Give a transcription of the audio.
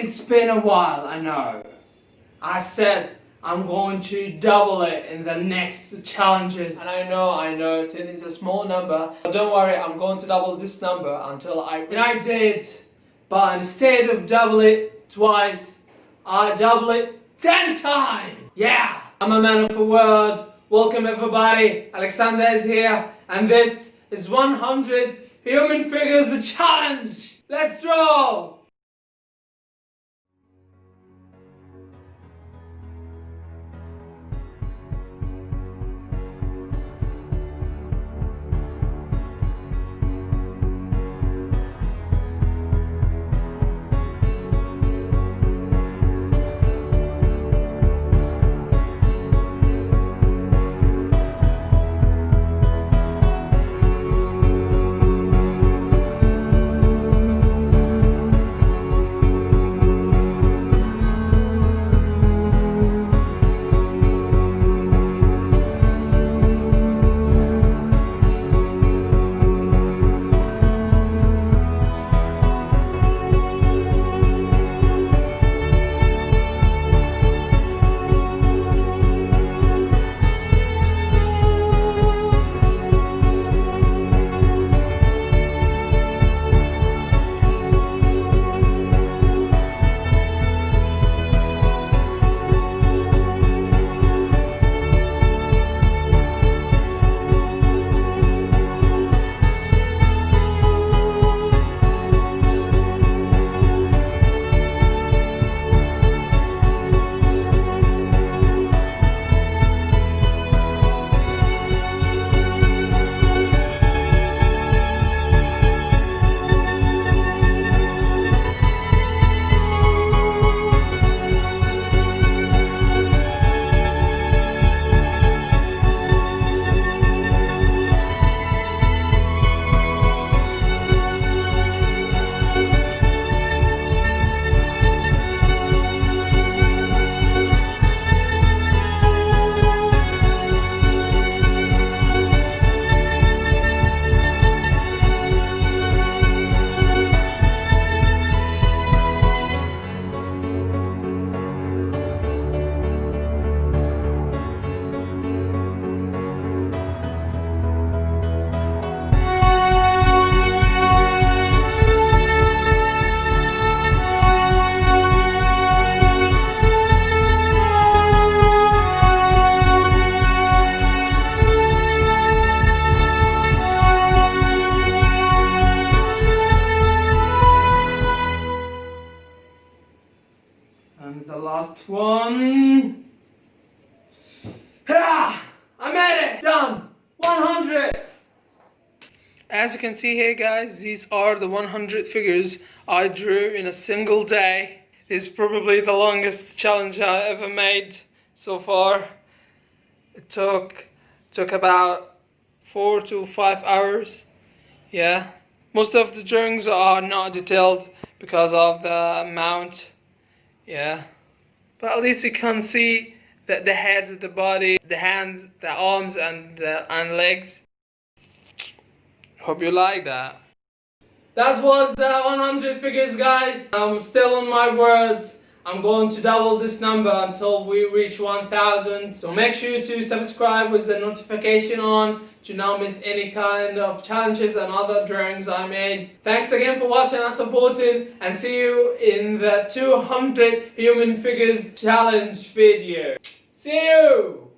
It's been a while, I know. I said I'm going to double it in the next challenges. And I know, 10 is a small number. But don't worry, I'm going to double this number until I reach. And I did, but instead of double it twice, I double it 10 times. Yeah, I'm a man of a word. Welcome everybody, Alexander is here, and this is 100 human figures challenge. Let's draw. And the last one. Ah, I made it! Done! 100! As you can see here, guys, these are the 100 figures I drew in a single day. This is probably the longest challenge I ever made so far. It took about 4 to 5 hours. Yeah. Most of the drawings are not detailed because of the amount. Yeah, but at least you can see that the head, the body, the hands, the arms, and legs. Hope you like that. That was the 100 figures, guys. I'm still on my words. I'm going to double this number until we reach 1,000. So make sure to subscribe with the notification on to not miss any kind of challenges and other drawings I made. Thanks again for watching and supporting, and see you in the 200 human figures challenge video. See you!